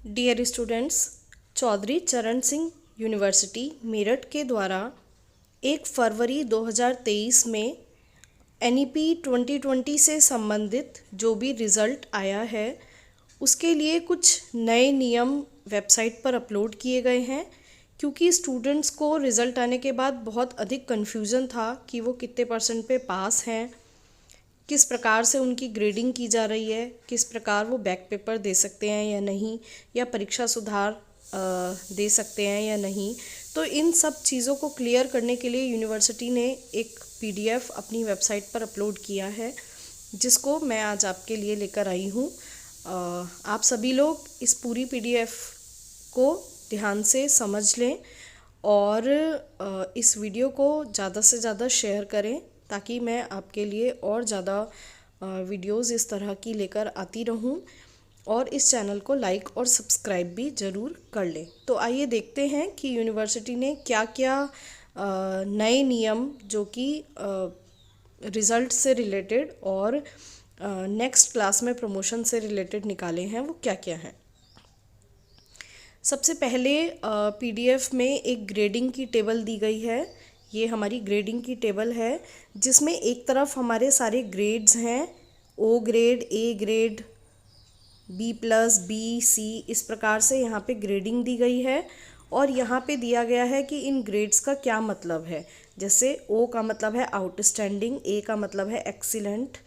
Dear students, Chaudhary चरण Singh university Meerut के द्वारा 1 फरवरी 2023 में NEP 2020 से संबंधित जो भी रिज़ल्ट आया है उसके लिए कुछ नए नियम वेबसाइट पर अपलोड किए गए हैं। क्योंकि स्टूडेंट्स को रिज़ल्ट आने के बाद बहुत अधिक कन्फ्यूज़न था कि वो कितने % पे पास हैं, किस प्रकार से उनकी ग्रेडिंग की जा रही है, किस प्रकार वो बैक पेपर दे सकते हैं या नहीं, या परीक्षा सुधार दे सकते हैं या नहीं। तो इन सब चीज़ों को क्लियर करने के लिए यूनिवर्सिटी ने एक PDF अपनी वेबसाइट पर अपलोड किया है, जिसको मैं आज आपके लिए लेकर आई हूँ। आप सभी लोग इस पूरी PDF को ध्यान से समझ लें और इस वीडियो को ज़्यादा से ज़्यादा शेयर करें, ताकि मैं आपके लिए और ज़्यादा वीडियोज़ इस तरह की लेकर आती रहूं, और इस चैनल को लाइक और सब्सक्राइब भी ज़रूर कर लें। तो आइए देखते हैं कि यूनिवर्सिटी ने क्या क्या नए नियम जो कि रिज़ल्ट से रिलेटेड और नेक्स्ट क्लास में प्रमोशन से रिलेटेड निकाले हैं, वो क्या क्या हैं। सबसे पहले PDF में एक ग्रेडिंग की टेबल दी गई है। ये हमारी ग्रेडिंग की टेबल है, जिसमें एक तरफ हमारे सारे ग्रेड्स हैं, O grade, A grade, B+, B, C, इस प्रकार से यहाँ पे ग्रेडिंग दी गई है। और यहाँ पे दिया गया है कि इन ग्रेड्स का क्या मतलब है। जैसे O का मतलब है आउटस्टैंडिंग, A का मतलब है एक्सीलेंट,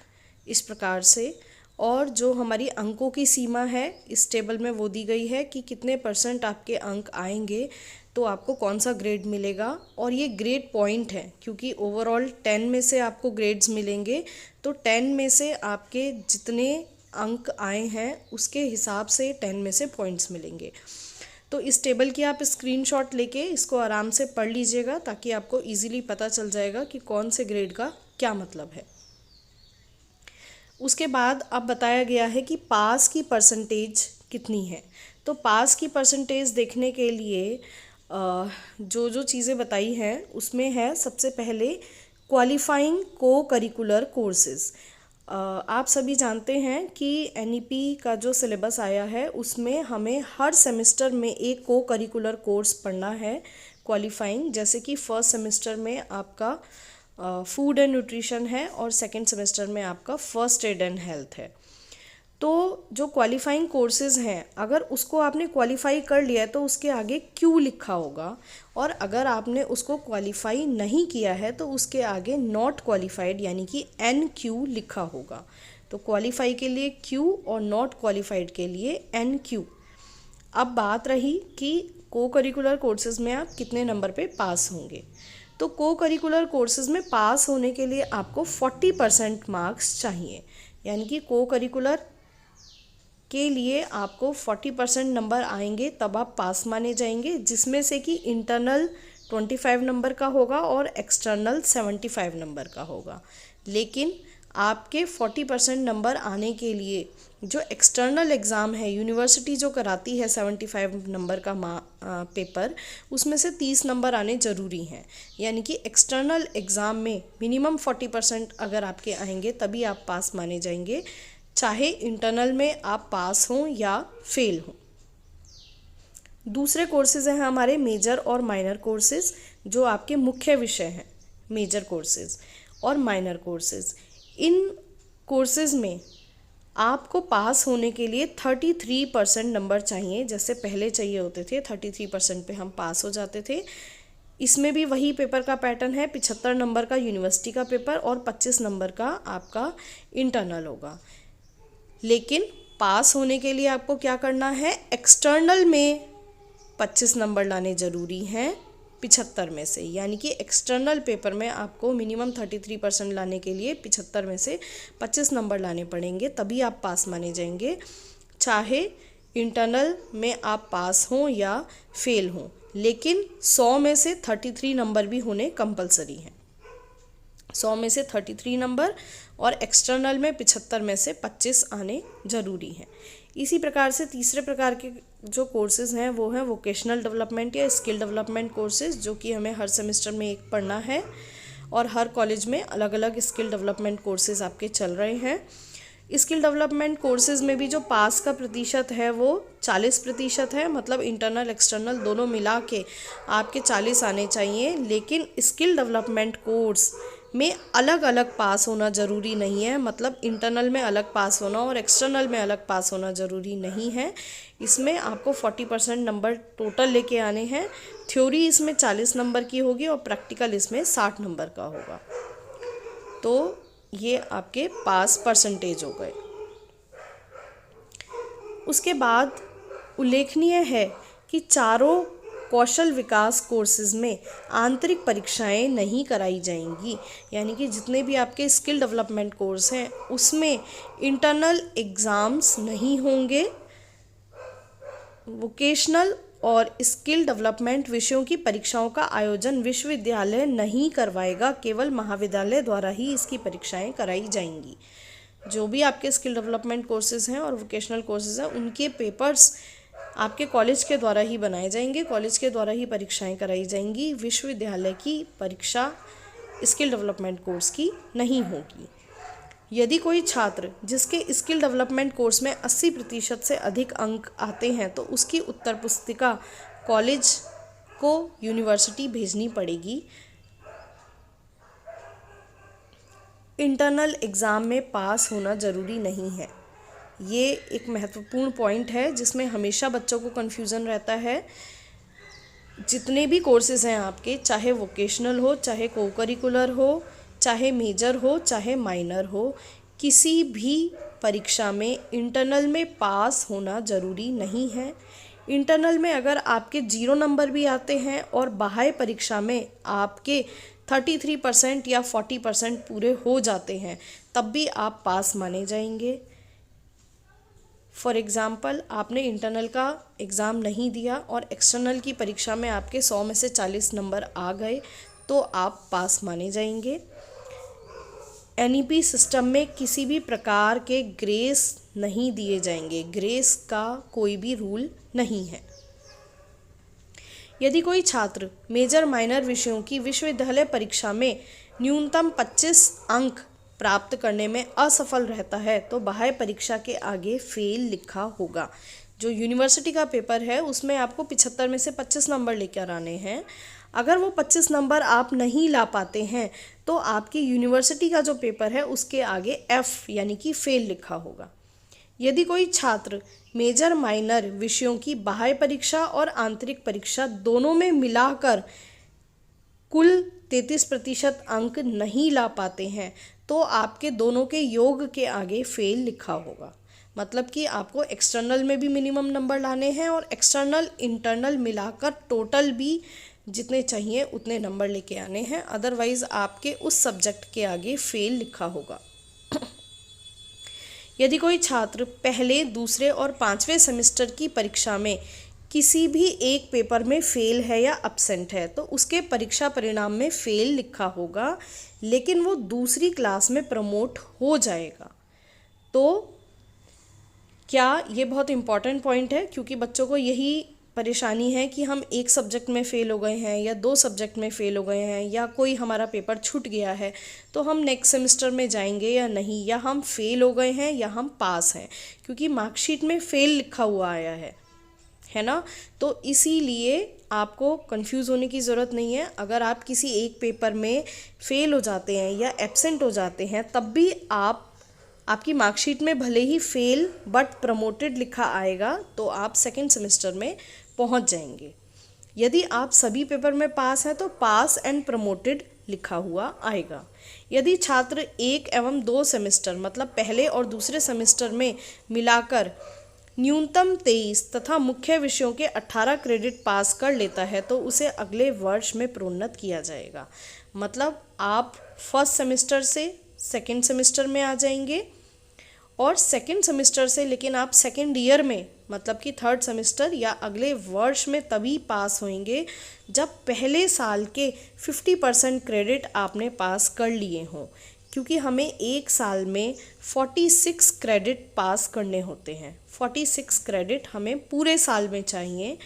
इस प्रकार से। और जो हमारी अंकों की सीमा है इस टेबल में वो दी गई है कि कितने % आपके अंक आएंगे तो आपको कौन सा ग्रेड मिलेगा। और ये ग्रेड पॉइंट है, क्योंकि ओवरऑल 10 में से आपको ग्रेड्स मिलेंगे, तो 10 में से आपके जितने अंक आए हैं उसके हिसाब से 10 में से पॉइंट्स मिलेंगे। तो इस टेबल की आप स्क्रीनशॉट लेके इसको आराम से पढ़ लीजिएगा, ताकि आपको इजीली पता चल जाएगा कि कौन से ग्रेड का क्या मतलब है। उसके बाद अब बताया गया है कि पास की % कितनी है। तो पास की % देखने के लिए जो जो चीज़ें बताई हैं उसमें है सबसे पहले क्वालिफाइंग को करिकुलर कोर्सेज़। आप सभी जानते हैं कि NEP का जो सिलेबस आया है उसमें हमें हर सेमेस्टर में एक को करिकुलर कोर्स पढ़ना है क्वालिफाइंग। जैसे कि फर्स्ट सेमेस्टर में आपका फूड एंड न्यूट्रिशन है और सेकंड सेमेस्टर में आपका फर्स्ट एड एंड हेल्थ है। तो जो क्वालिफाइंग कोर्सेज़ हैं, अगर उसको आपने क्वालिफाई कर लिया है तो उसके आगे Q लिखा होगा, और अगर आपने उसको क्वालिफाई नहीं किया है तो उसके आगे नॉट क्वालिफाइड यानी कि NQ लिखा होगा। तो क्वालिफाई के लिए Q और नॉट क्वालिफाइड के लिए NQ। अब बात रही कि को करिकुलर कोर्सेज़ में आप कितने नंबर पे पास होंगे। तो को करिकुलर कोर्सेज़ में पास होने के लिए आपको 40% मार्क्स चाहिए, यानी कि को करिकुलर के लिए आपको 40% नंबर आएंगे तब आप पास माने जाएंगे, जिसमें से कि इंटरनल 25 नंबर का होगा और एक्सटर्नल 75 नंबर का होगा। लेकिन आपके 40% नंबर आने के लिए जो एक्सटर्नल एग्ज़ाम है यूनिवर्सिटी जो कराती है 75 नंबर का पेपर, उसमें से 30 नंबर आने ज़रूरी हैं। यानी कि एक्सटर्नल एग्ज़ाम में मिनिमम 40% अगर आपके आएंगे तभी आप पास माने जाएंगे, चाहे इंटरनल में आप पास हों या फेल हों। दूसरे कोर्सेज़ हैं हमारे मेजर और माइनर कोर्सेज़, जो आपके मुख्य विषय हैं मेजर कोर्सेज़ और माइनर कोर्सेज़। इन कोर्सेज़ में आपको पास होने के लिए 33% नंबर चाहिए। जैसे पहले चाहिए होते थे 33% पे हम पास हो जाते थे। इसमें भी वही पेपर का पैटर्न है, 75 नंबर का यूनिवर्सिटी का पेपर और 25 नंबर का आपका इंटरनल होगा। लेकिन पास होने के लिए आपको क्या करना है, एक्सटर्नल में 25 नंबर लाने ज़रूरी हैं 75 में से। यानी कि एक्सटर्नल पेपर में आपको मिनिमम 33% लाने के लिए 75 में से 25 नंबर लाने पड़ेंगे, तभी आप पास माने जाएंगे, चाहे इंटरनल में आप पास हों या फेल हों। लेकिन 100 में से 33 नंबर भी होने कंपलसरी हैं। 100 में से 33 नंबर और एक्सटर्नल में 75 में से 25 आने ज़रूरी हैं। इसी प्रकार से तीसरे प्रकार के जो कोर्सेज़ हैं वो हैं वोकेशनल डेवलपमेंट या स्किल डेवलपमेंट कोर्सेज़, जो कि हमें हर सेमेस्टर में एक पढ़ना है, और हर कॉलेज में अलग अलग स्किल डेवलपमेंट कोर्सेज़ आपके चल रहे हैं। स्किल डेवलपमेंट कोर्सेज में भी जो पास का प्रतिशत है वो 40% है, मतलब इंटरनल एक्सटर्नल दोनों मिला के आपके 40 आने चाहिए। लेकिन स्किल डेवलपमेंट कोर्स में अलग अलग पास होना ज़रूरी नहीं है, मतलब इंटरनल में अलग पास होना और एक्सटर्नल में अलग पास होना ज़रूरी नहीं है। इसमें आपको 40% नंबर टोटल लेके आने हैं। थ्योरी इसमें 40 नंबर की होगी और प्रैक्टिकल इसमें 60 नंबर का होगा। तो ये आपके पास परसेंटेज हो गए। उसके बाद उल्लेखनीय है कि चारों कौशल विकास कोर्सेज में आंतरिक परीक्षाएं नहीं कराई जाएंगी, यानी कि जितने भी आपके स्किल डेवलपमेंट कोर्स हैं उसमें इंटरनल एग्ज़ाम्स नहीं होंगे। वोकेशनल और स्किल डेवलपमेंट विषयों की परीक्षाओं का आयोजन विश्वविद्यालय नहीं करवाएगा, केवल महाविद्यालय द्वारा ही इसकी परीक्षाएं कराई जाएंगी। जो भी आपके स्किल डेवलपमेंट कोर्सेज हैं और वोकेशनल कोर्सेज हैं उनके पेपर्स आपके कॉलेज के द्वारा ही बनाए जाएंगे, कॉलेज के द्वारा ही परीक्षाएं कराई जाएंगी। विश्वविद्यालय की परीक्षा स्किल डेवलपमेंट कोर्स की नहीं होगी। यदि कोई छात्र जिसके स्किल डेवलपमेंट कोर्स में 80% से अधिक अंक आते हैं तो उसकी उत्तर पुस्तिका कॉलेज को यूनिवर्सिटी भेजनी पड़ेगी। इंटरनल एग्ज़ाम में पास होना ज़रूरी नहीं है। ये एक महत्वपूर्ण पॉइंट है जिसमें हमेशा बच्चों को कन्फ्यूज़न रहता है। जितने भी कोर्सेज़ हैं आपके, चाहे वोकेशनल हो, चाहे को करिकुलर हो, चाहे मेजर हो, चाहे माइनर हो, किसी भी परीक्षा में इंटरनल में पास होना ज़रूरी नहीं है। इंटरनल में अगर आपके 0 नंबर भी आते हैं और बाह्य परीक्षा में आपके 33% या 40% पूरे हो जाते हैं तब भी आप पास माने जाएंगे। फॉर एग्ज़ाम्पल, आपने इंटरनल का एग्ज़ाम नहीं दिया और एक्सटर्नल की परीक्षा में आपके 100 में से 40 नंबर आ गए तो आप पास माने जाएंगे। एनईपी सिस्टम में किसी भी प्रकार के ग्रेस नहीं दिए जाएंगे, ग्रेस का कोई भी रूल नहीं है। यदि कोई छात्र मेजर माइनर विषयों की विश्वविद्यालय परीक्षा में न्यूनतम 25 अंक प्राप्त करने में असफल रहता है तो बाह्य परीक्षा के आगे फेल लिखा होगा। जो यूनिवर्सिटी का पेपर है उसमें आपको 75 में से 25 नंबर लेकर आने हैं। अगर वो 25 नंबर आप नहीं ला पाते हैं तो आपकी यूनिवर्सिटी का जो पेपर है उसके आगे F यानी कि फेल लिखा होगा। यदि कोई छात्र मेजर माइनर विषयों की बाह्य परीक्षा और आंतरिक परीक्षा दोनों में मिलाकर कुल 33% अंक नहीं ला पाते हैं तो आपके दोनों के योग के आगे फेल लिखा होगा। मतलब कि आपको एक्सटर्नल में भी मिनिमम नंबर लाने हैं और एक्सटर्नल इंटरनल मिलाकर टोटल भी जितने चाहिए उतने नंबर लेके आने हैं, अदरवाइज़ आपके उस सब्जेक्ट के आगे फेल लिखा होगा। यदि कोई छात्र पहले, दूसरे और 5वें सेमेस्टर की परीक्षा में किसी भी एक पेपर में फेल है या अब्सेंट है तो उसके परीक्षा परिणाम में फेल लिखा होगा, लेकिन वो दूसरी क्लास में प्रमोट हो जाएगा। तो क्या ये बहुत इम्पॉर्टेंट पॉइंट है, क्योंकि बच्चों को यही परेशानी है कि हम एक सब्जेक्ट में फ़ेल हो गए हैं या 2 सब्जेक्ट में फ़ेल हो गए हैं या कोई हमारा पेपर छूट गया है तो हम नेक्स्ट सेमेस्टर में जाएंगे या नहीं, या हम फ़ेल हो गए हैं या हम पास हैं, क्योंकि मार्कशीट में फ़ेल लिखा हुआ आया है ना। तो इसीलिए आपको कंफ्यूज होने की ज़रूरत नहीं है। अगर आप किसी एक पेपर में फ़ेल हो जाते हैं या एब्सेंट हो जाते हैं तब भी आपकी मार्कशीट में भले ही फेल बट प्रमोटेड लिखा आएगा तो आप सेकेंड सेमेस्टर में पहुंच जाएंगे। यदि आप सभी पेपर में पास हैं तो पास एंड प्रमोटेड लिखा हुआ आएगा। यदि छात्र 1 एवं 2 सेमेस्टर मतलब पहले और दूसरे सेमेस्टर में मिलाकर न्यूनतम 23 तथा मुख्य विषयों के 18 क्रेडिट पास कर लेता है तो उसे अगले वर्ष में प्रोन्नत किया जाएगा। मतलब आप फर्स्ट सेमेस्टर से सेकेंड सेमेस्टर में आ जाएंगे और सेकेंड सेमेस्टर से लेकिन आप सेकेंड ईयर में मतलब कि थर्ड सेमेस्टर या अगले वर्ष में तभी पास होंगे जब पहले साल के 50% क्रेडिट आपने पास कर लिए हों, क्योंकि हमें एक साल में 46 क्रेडिट पास करने होते हैं। 46 क्रेडिट हमें पूरे साल में चाहिए।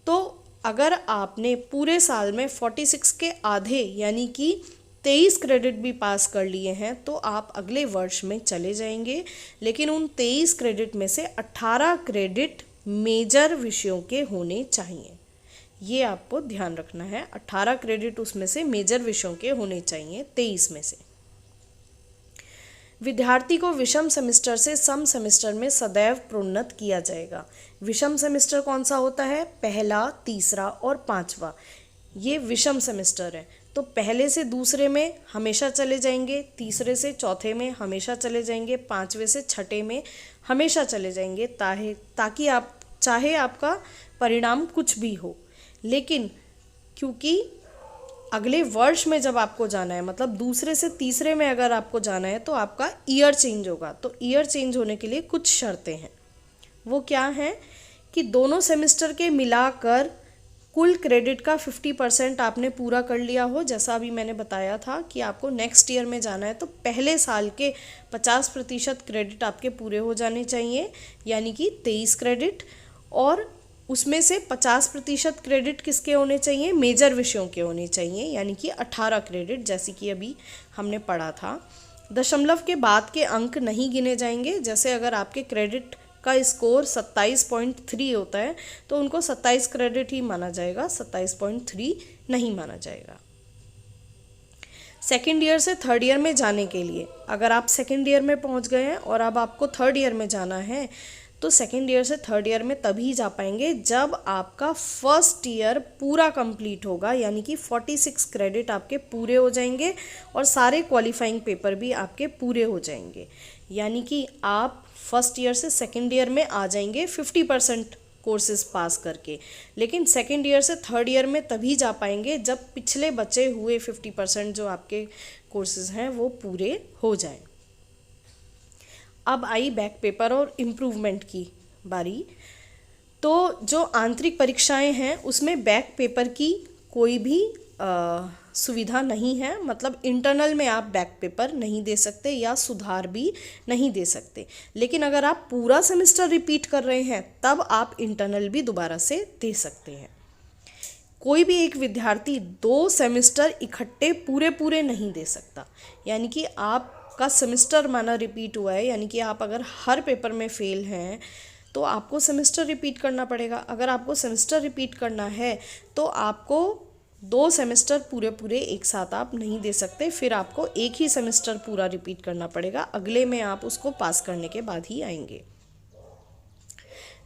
तो अगर आपने पूरे साल में 46 के आधे यानी कि 23 क्रेडिट भी पास कर लिए हैं तो आप अगले वर्ष में चले जाएंगे, लेकिन उन 23 क्रेडिट में से 18 क्रेडिट मेजर विषयों के होने चाहिए। ये आपको ध्यान रखना है, 18 क्रेडिट उसमें से मेजर विषयों के होने चाहिए 23 में से। विद्यार्थी को विषम सेमेस्टर से सम सेमेस्टर में सदैव प्रोन्नत किया जाएगा। विषम सेमेस्टर कौन सा होता है? पहला, तीसरा और पांचवा, ये विषम सेमेस्टर है। तो पहले से दूसरे में हमेशा चले जाएंगे, तीसरे से चौथे में हमेशा चले जाएंगे, पांचवे से छठे में हमेशा चले जाएंगे, ताकि आप चाहे आपका परिणाम कुछ भी हो, लेकिन क्योंकि अगले वर्ष में जब आपको जाना है, मतलब दूसरे से तीसरे में अगर आपको जाना है तो आपका ईयर चेंज होगा। तो ईयर चेंज होने के लिए कुछ शर्तें हैं। वो क्या हैं कि दोनों सेमेस्टर के मिलाकर कुल क्रेडिट का 50% आपने पूरा कर लिया हो। जैसा अभी मैंने बताया था कि आपको नेक्स्ट ईयर में जाना है तो पहले साल के 50% क्रेडिट आपके पूरे हो जाने चाहिए, यानी कि 23 क्रेडिट, और उसमें से 50% क्रेडिट किसके होने चाहिए? मेजर विषयों के होने चाहिए, यानी कि 18 क्रेडिट, जैसे कि अभी हमने पढ़ा था। दशमलव के बाद के अंक नहीं गिने जाएंगे। जैसे अगर आपके क्रेडिट का स्कोर 27.3 होता है तो उनको 27 क्रेडिट ही माना जाएगा, 27.3 नहीं माना जाएगा। सेकेंड ईयर से थर्ड ईयर में जाने के लिए, अगर आप सेकेंड ईयर में पहुंच गए हैं और अब आपको थर्ड ईयर में जाना है तो सेकेंड ईयर से थर्ड ईयर में तभी जा पाएंगे जब आपका फर्स्ट ईयर पूरा कंप्लीट होगा, यानी कि 46 क्रेडिट आपके पूरे हो जाएंगे और सारे क्वालिफाइंग पेपर भी आपके पूरे हो जाएंगे, यानी कि आप फर्स्ट ईयर से सेकेंड ईयर में आ जाएंगे 50% कोर्सेज पास करके। लेकिन सेकेंड ईयर से थर्ड ईयर में तभी जा पाएंगे जब पिछले बचे हुए 50% जो आपके कोर्सेज हैं वो पूरे हो जाएं। अब आई बैक पेपर और इम्प्रूवमेंट की बारी। तो जो आंतरिक परीक्षाएं हैं उसमें बैक पेपर की कोई भी सुविधा नहीं है, मतलब इंटरनल में आप बैक पेपर नहीं दे सकते या सुधार भी नहीं दे सकते। लेकिन अगर आप पूरा सेमेस्टर रिपीट कर रहे हैं तब आप इंटरनल भी दोबारा से दे सकते हैं। कोई भी एक विद्यार्थी 2 सेमेस्टर इकट्ठे पूरे नहीं दे सकता, यानी कि आपका सेमेस्टर माना रिपीट हुआ है, यानी कि आप अगर हर पेपर में फेल हैं तो आपको सेमेस्टर रिपीट करना पड़ेगा। अगर आपको सेमेस्टर रिपीट करना है तो आपको 2 सेमेस्टर पूरे एक साथ आप नहीं दे सकते, फिर आपको एक ही सेमेस्टर पूरा रिपीट करना पड़ेगा, अगले में आप उसको पास करने के बाद ही आएंगे।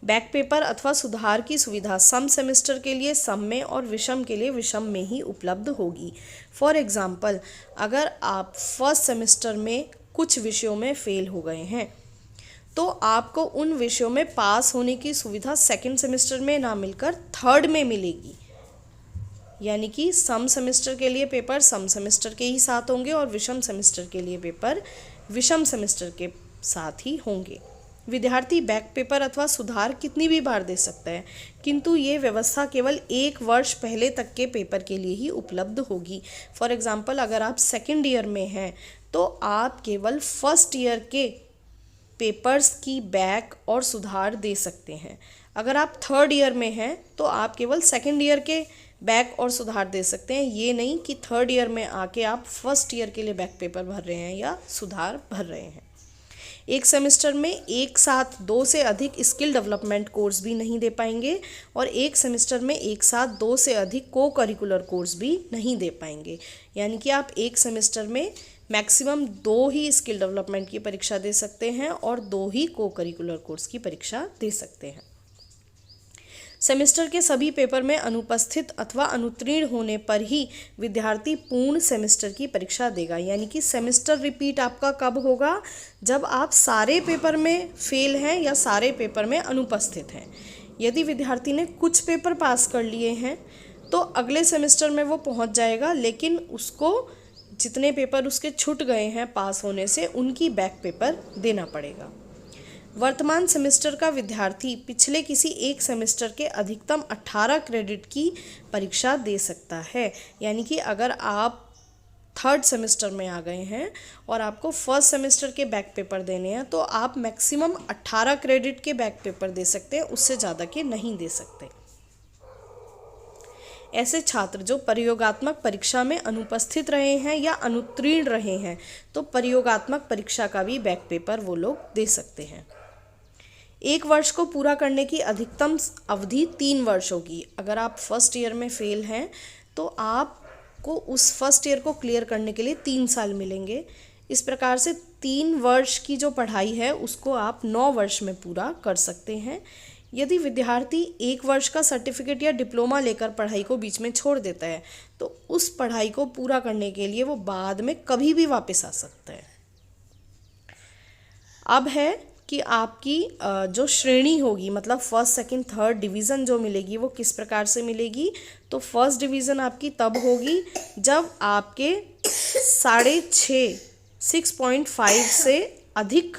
बैक पेपर अथवा सुधार की सुविधा सम सेमेस्टर के लिए सम में और विषम के लिए विषम में ही उपलब्ध होगी। फॉर एग्जाम्पल, अगर आप फर्स्ट सेमेस्टर में कुछ विषयों में फेल हो गए हैं तो आपको उन विषयों में पास होने की सुविधा सेकंड सेमेस्टर में ना मिलकर थर्ड में मिलेगी, यानी कि सम सेमेस्टर के लिए पेपर सम सेमेस्टर के ही साथ होंगे और विषम सेमेस्टर के लिए पेपर विषम सेमेस्टर के साथ ही होंगे। विद्यार्थी बैक पेपर अथवा सुधार कितनी भी बार दे सकता है, किंतु ये व्यवस्था केवल 1 वर्ष पहले तक के पेपर के लिए ही उपलब्ध होगी। फॉर एग्जाम्पल, अगर आप सेकेंड ईयर में हैं तो आप केवल फर्स्ट ईयर के पेपर्स की बैक और सुधार दे सकते हैं। अगर आप थर्ड ईयर में हैं तो आप केवल सेकेंड ईयर के बैक और सुधार दे सकते हैं। ये नहीं कि थर्ड ईयर में आके आप फर्स्ट ईयर के लिए बैक पेपर भर रहे हैं या सुधार भर रहे हैं। एक सेमेस्टर में एक साथ 2 से अधिक स्किल डेवलपमेंट कोर्स भी नहीं दे पाएंगे और एक सेमेस्टर में एक साथ 2 से अधिक को करिकुलर कोर्स भी नहीं दे पाएंगे, यानी कि आप एक सेमेस्टर में मैक्सिमम 2 ही स्किल डेवलपमेंट की परीक्षा दे सकते हैं और 2 ही को करिकुलर कोर्स की परीक्षा दे सकते हैं। सेमेस्टर के सभी पेपर में अनुपस्थित अथवा अनुत्तीर्ण होने पर ही विद्यार्थी पूर्ण सेमेस्टर की परीक्षा देगा, यानी कि सेमेस्टर रिपीट आपका कब होगा? जब आप सारे पेपर में फेल हैं या सारे पेपर में अनुपस्थित हैं। यदि विद्यार्थी ने कुछ पेपर पास कर लिए हैं तो अगले सेमेस्टर में वो पहुंच जाएगा, लेकिन उसको जितने पेपर उसके छूट गए हैं पास होने से उनकी बैक पेपर देना पड़ेगा। वर्तमान सेमेस्टर का विद्यार्थी पिछले किसी एक सेमेस्टर के अधिकतम 18 क्रेडिट की परीक्षा दे सकता है, यानी कि अगर आप थर्ड सेमेस्टर में आ गए हैं और आपको फर्स्ट सेमेस्टर के बैक पेपर देने हैं तो आप मैक्सिमम 18 क्रेडिट के बैक पेपर दे सकते हैं, उससे ज़्यादा के नहीं दे सकते। ऐसे छात्र जो प्रयोगात्मक परीक्षा में अनुपस्थित रहे हैं या अनुत्तीर्ण रहे हैं, तो प्रयोगात्मक परीक्षा का भी बैक पेपर वो लोग दे सकते हैं। 1 वर्ष को पूरा करने की अधिकतम अवधि 3 वर्ष होगी। अगर आप फर्स्ट ईयर में फेल हैं तो आपको उस फर्स्ट ईयर को क्लियर करने के लिए 3 साल मिलेंगे। इस प्रकार से 3 वर्ष की जो पढ़ाई है उसको आप 9 वर्ष में पूरा कर सकते हैं। यदि विद्यार्थी 1 वर्ष का सर्टिफिकेट या डिप्लोमा लेकर पढ़ाई को बीच में छोड़ देता है तो उस पढ़ाई को पूरा करने के लिए वो बाद में कभी भी वापस आ सकता है। अब है कि आपकी जो श्रेणी होगी, मतलब फर्स्ट सेकंड थर्ड डिवीज़न जो मिलेगी वो किस प्रकार से मिलेगी। तो फर्स्ट डिवीज़न आपकी तब होगी जब आपके 6.5 से अधिक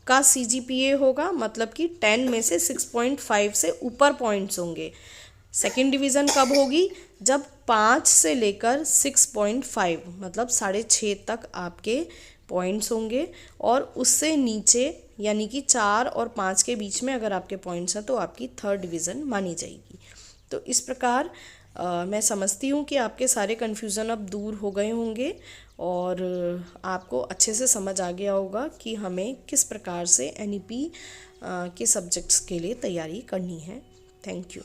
का CGPA होगा, मतलब कि 10 में से 6.5 से ऊपर पॉइंट्स होंगे। सेकंड डिवीज़न कब होगी, जब 5 से लेकर 6.5 मतलब 6.5 तक आपके पॉइंट्स होंगे, और उससे नीचे यानी कि 4 और 5 के बीच में अगर आपके पॉइंट्स हैं तो आपकी थर्ड डिवीज़न मानी जाएगी। तो इस प्रकार मैं समझती हूँ कि आपके सारे कन्फ्यूज़न अब दूर हो गए होंगे और आपको अच्छे से समझ आ गया होगा कि हमें किस प्रकार से NEP के सब्जेक्ट्स के लिए तैयारी करनी है। Thank you.